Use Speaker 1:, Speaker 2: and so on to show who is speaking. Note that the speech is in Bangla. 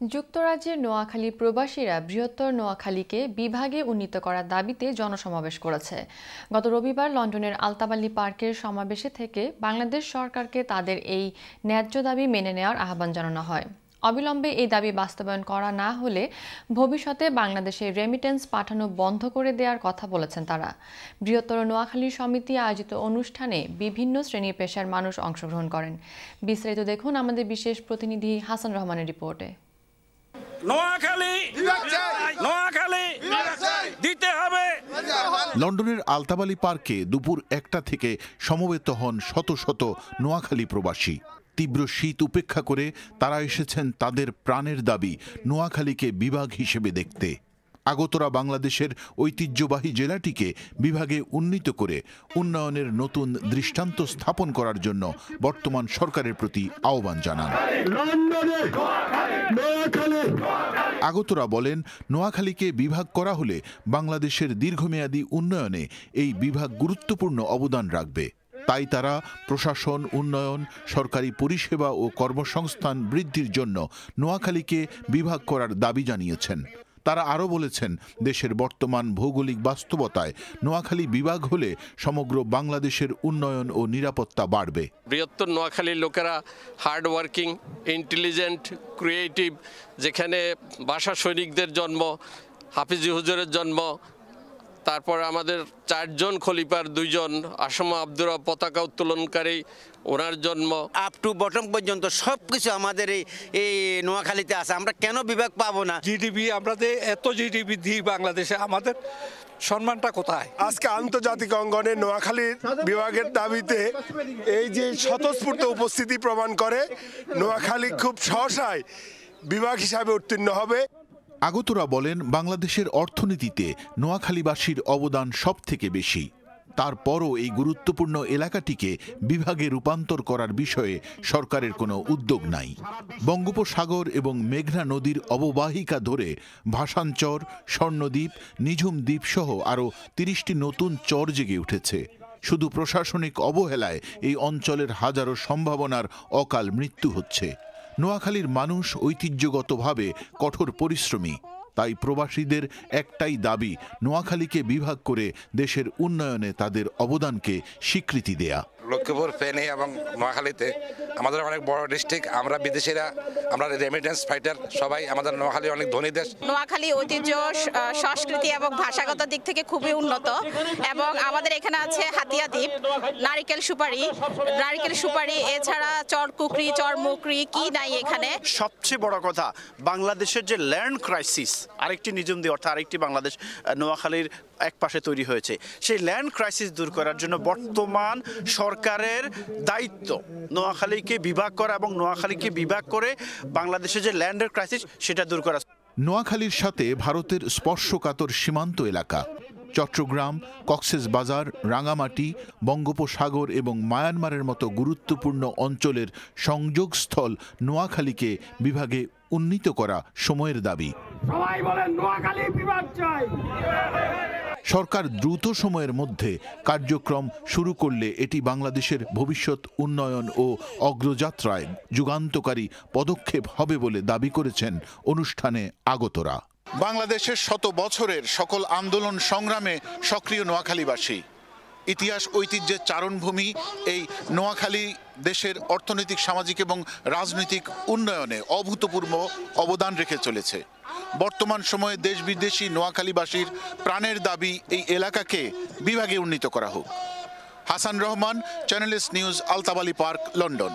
Speaker 1: যুক্তরাজ্যের নোয়াখালী প্রবাসীরা বৃহত্তর নোয়াখালীকে বিভাগে উন্নীত করার দাবিতে জনসমাবেশ করেছে। গত রবিবার লন্ডনের আলতাবালি পার্কের সমাবেশে থেকে বাংলাদেশ সরকারকে তাদের এই ন্যায্য দাবি মেনে নেওয়ার আহ্বান জানানো হয়। অবিলম্বে এই দাবি বাস্তবায়ন করা না হলে ভবিষ্যতে বাংলাদেশে রেমিটেন্স পাঠানো বন্ধ করে দেওয়ার কথা বলেছেন তারা। বৃহত্তর নোয়াখালী সমিতি আয়োজিত অনুষ্ঠানে বিভিন্ন শ্রেণী পেশার মানুষ অংশগ্রহণ করেন। বিস্তারিত দেখুন আমাদের বিশেষ প্রতিনিধি হাসান রহমানের রিপোর্টে।
Speaker 2: লন্ডনের আলতাবালি পার্কে দুপুর 1টা থেকে সমবেত হন শত শত নোয়াখালী প্রবাসী। তীব্র শীত উপেক্ষা করে তারা এসেছেন তাদের প্রাণের দাবি নোয়াখালীকে বিভাগ হিসেবে দেখতে। আগতরা বাংলাদেশের ঐতিহ্যবাহী জেলাটিকে বিভাগে উন্নীত করে উন্নয়নের নতুন দৃষ্টান্ত স্থাপন করার জন্য বর্তমান সরকারের প্রতি আহ্বান জানান। আগতরা বলেন, নোয়াখালীকে বিভাগ করা হলে বাংলাদেশের দীর্ঘমেয়াদী উন্নয়নে এই বিভাগ গুরুত্বপূর্ণ অবদান রাখবে। তাই তারা প্রশাসন উন্নয়ন, সরকারি পরিষেবা ও কর্মসংস্থান বৃদ্ধির জন্য নোয়াখালীকে বিভাগ করার দাবি জানিয়েছেন। তারা আরও বলেছেন, দেশের বর্তমান ভৌগোলিক বাস্তবতায় নোয়াখালী বিভাগ হলে সমগ্র বাংলাদেশের উন্নয়ন ও নিরাপত্তা বাড়বে।
Speaker 3: বৃহত্তর নোয়াখালীর লোকেরা হার্ড ওয়ার্কিং, ইন্টেলিজেন্ট, ক্রিয়েটিভ, যেখানে ভাষা সৈনিকদের জন্ম, হাফিজি হুজুরের জন্ম, তারপর আমাদের 4 জন খলিফার 2 জন, আসমা আব্দুর পতাকা উত্তোলনকারী, ওনার জন্ম,
Speaker 4: আপ টু বটম পর্যন্ত সবকিছু আমাদের এই নোয়াখালীতে আছে। আমরা কেন বিভাগ পাবো না?
Speaker 5: জিডিপি, আমরা এত জিডিপি দিই বাংলাদেশে, আমাদের সম্মানটা কোথায়?
Speaker 6: আজকে আন্তর্জাতিক অঙ্গনে নোয়াখালীর বিভাগের দাবিতে এই যে স্বতঃস্ফূর্ত উপস্থিতি প্রমাণ করে নোয়াখালী খুব সহসায় বিভাগ হিসাবে উত্তীর্ণ হবে।
Speaker 2: আগতরা বলেন, বাংলাদেশের অর্থনীতিতে নোয়াখালীবাসীর অবদান সব থেকে বেশি। তারপরও এই গুরুত্বপূর্ণ এলাকাটিকে বিভাগে রূপান্তর করার বিষয়ে সরকারের কোনো উদ্যোগ নাই। বঙ্গোপসাগর এবং মেঘনা নদীর অববাহিকা ধরে ভাসানচর, স্বর্ণদ্বীপ, নিঝুম দ্বীপ সহ আরও 30টি নতুন চর জেগে উঠেছে। শুধু প্রশাসনিক অবহেলায় এই অঞ্চলের হাজারো সম্ভাবনার অকাল মৃত্যু হচ্ছে। নোয়াখালীর মানুষ ঐতিহ্যগতভাবে কঠোর পরিশ্রমী। তাই প্রবাসীদের একটাই দাবি, নোয়াখালীকে বিভাগ করে দেশের উন্নয়নে তাদের অবদানকে স্বীকৃতি দেয়া।
Speaker 7: লক্ষ্মীপুর, ফেনী এবং নোয়াখালীতে আমাদের অনেক বড় ডিস্ট্রিক্ট। আমরা বিদেশিরা, আমরা রেমিটেন্স ফাইটার সবাই, আমাদের নোয়াখালী অনেক ধনী দেশ।
Speaker 8: নোয়াখালী ঐতিহ্য, সংস্কৃতি এবং ভাষাগত দিক থেকে খুবই উন্নত এবং আমাদের এখানে আছে হাতিয়া দ্বীপ, নারিকেল সুপারি, এছাড়া চর কুকরি, চর মুকরি, কি নাই এখানে।
Speaker 9: সবচেয়ে বড় কথা, বাংলাদেশের যে ল্যান্ড ক্রাইসিস, আরেকটি নিঝুম দ্বীপ অর্থাৎ আরেকটি বাংলাদেশ নোয়াখালীর এক পাশে তৈরি হয়েছে, সেই ল্যান্ড ক্রাইসিস দূর করার জন্য বর্তমান সরকারের দায়িত্ব নোয়াখালীকে বিভাগ করা এবং নোয়াখালীকে বিভাগ করে বাংলাদেশের যে ল্যান্ডের ক্রাইসিস সেটা দূর করা।
Speaker 2: নোয়াখালীর সাথে ভারতের স্পর্শকাতর সীমান্ত এলাকা চট্টগ্রাম, কক্সবাজার, রাঙামাটি, বঙ্গোপসাগর এবং মায়ানমারের মতো গুরুত্বপূর্ণ অঞ্চলের সংযোগস্থল নোয়াখালীকে বিভাগে উন্নীত করা সময়ের দাবি।
Speaker 10: সবাই বলেন নোয়াখালী বিভাগ চাই।
Speaker 2: সরকার দ্রুত সময়ের মধ্যে কার্যক্রম শুরু করলে এটি বাংলাদেশের ভবিষ্যৎ উন্নয়ন ও অগ্রযাত্রায় যুগান্তকারী পদক্ষেপ হবে বলে দাবি করেছেন অনুষ্ঠানে আগতরা। বাংলাদেশের শত বছরের সকল আন্দোলন সংগ্রামে সক্রিয় নোয়াখালীবাসী। ইতিহাস ঐতিহ্যের চারণভূমি এই নোয়াখালী দেশের অর্থনৈতিক, সামাজিক এবং রাজনৈতিক উন্নয়নে অভূতপূর্ব অবদান রেখে চলেছে। বর্তমান সময়ে দেশ বিদেশি নোয়াখালীবাসীর প্রাণের দাবি এই এলাকাকে বিভাগে উন্নীত করা হোক। Hasan Rahman, channel S news, Altab Ali park, London.